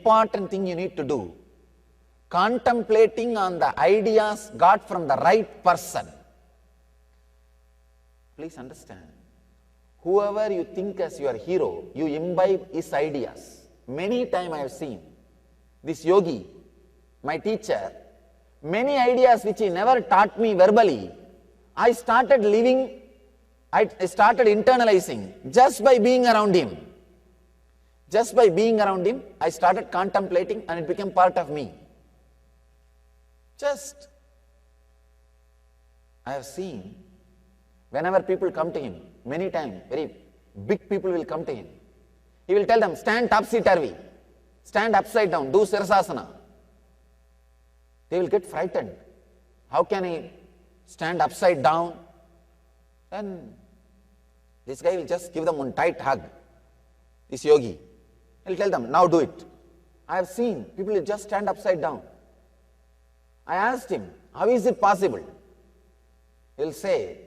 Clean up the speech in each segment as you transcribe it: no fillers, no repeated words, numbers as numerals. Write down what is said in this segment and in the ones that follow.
important thing you need to do. Contemplating on the ideas got from the right person. Please understand. Whoever you think as your hero, you imbibe his ideas. Many times I have seen this yogi, my teacher, many ideas which he never taught me verbally, I started living, I started internalizing just by being around him. Just by being around him, I started contemplating and it became part of me. I have seen, whenever people come to him, many times, very big people will come to him. He will tell them, stand topsy-turvy, stand upside down, do Sirsasana. They will get frightened. How can I stand upside down? Then this guy will just give them one tight hug, this yogi. He will tell them, now do it. I have seen people will just stand upside down. I asked him, how is it possible? He will say,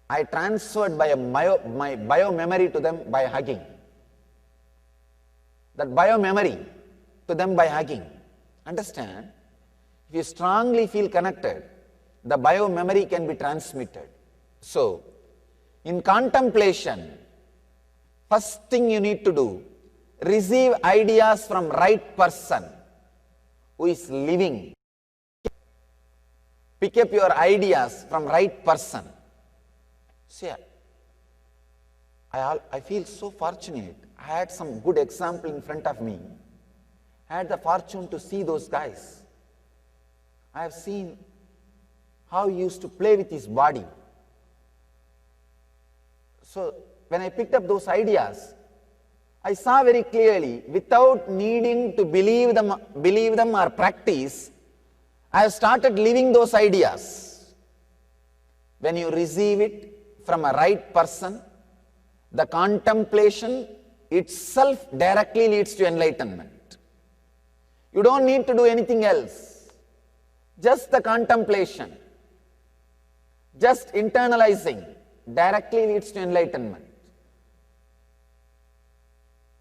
I transferred my bio-memory to them by hugging. That bio-memory to them by hugging. Understand? If you strongly feel connected, the bio-memory can be transmitted. So, in contemplation, first thing you need to do, receive ideas from right person who is living. Pick up your ideas from right person. See, I feel so fortunate. I had some good example in front of me. I had the fortune to see those guys. I have seen how he used to play with his body. So when I picked up those ideas, I saw very clearly, without needing to believe them or practice, I have started living those ideas. When you receive it from a right person, the contemplation itself directly leads to enlightenment. You don't need to do anything else. Just the contemplation, just internalizing directly leads to enlightenment.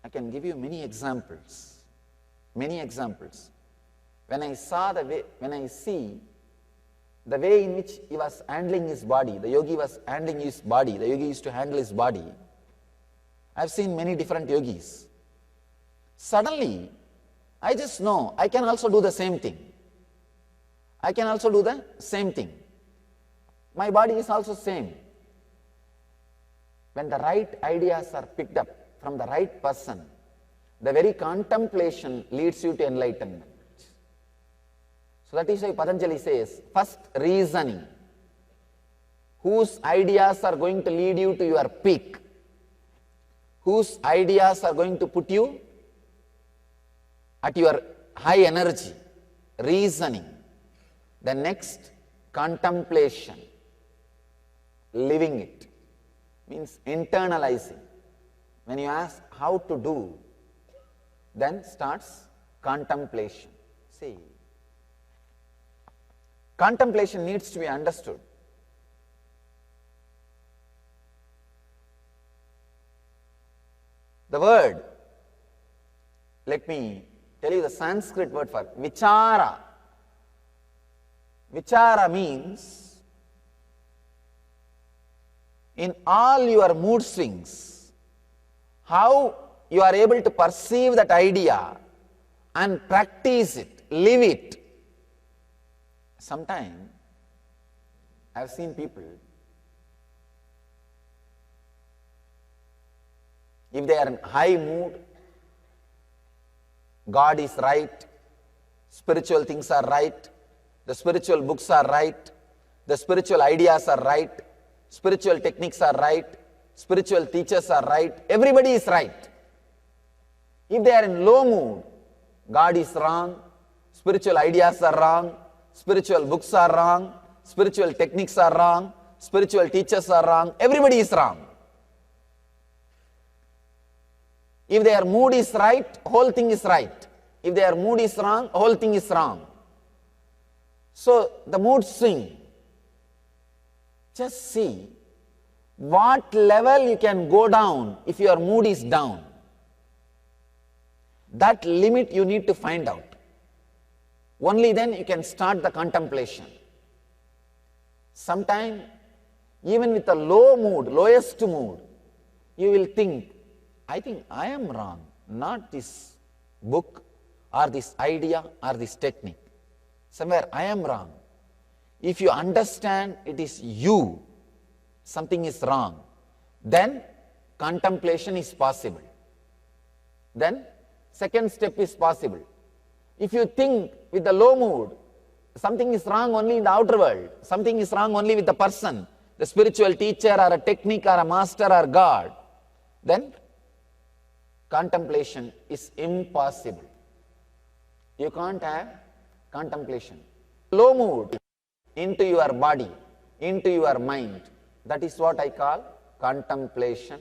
I can give you many examples. Many examples. When I see the way in which he was handling his body, the yogi was handling his body, the yogi used to handle his body. I have seen many different yogis. Suddenly, I just know I can also do the same thing. I can also do the same thing. My body is also same. When the right ideas are picked up from the right person, the very contemplation leads you to enlightenment. So that is why Patanjali says, first reasoning. Whose ideas are going to lead you to your peak? Whose ideas are going to put you at your high energy? Reasoning. The next, contemplation. Living it. Means internalizing. When you ask how to do, then starts contemplation. See, contemplation needs to be understood. The word, let me tell you the Sanskrit word for vichara. Vichara means in all your mood swings, how you are able to perceive that idea and practice it, live it. Sometimes I have seen people, if they are in high mood, God is right, spiritual things are right, the spiritual books are right, the spiritual ideas are right, spiritual techniques are right, spiritual teachers are right, everybody is right. If they are in low mood, God is wrong, spiritual ideas are wrong, spiritual books are wrong, spiritual techniques are wrong, spiritual teachers are wrong, everybody is wrong. If their mood is right, whole thing is right. If their mood is wrong, whole thing is wrong. So the mood swing, just see what level you can go down if your mood is down. That limit you need to find out. Only then you can start the contemplation. Sometime, even with a low mood, lowest mood, you will think, I think I am wrong, not this book or this idea or this technique. Somewhere I am wrong. If you understand it is you, something is wrong, then contemplation is possible. Then second step is possible. If you think with the low mood, something is wrong only in the outer world, something is wrong only with the person, the spiritual teacher or a technique or a master or God, then contemplation is impossible. You can't have contemplation. Low mood into your body, into your mind, that is what I call contemplation.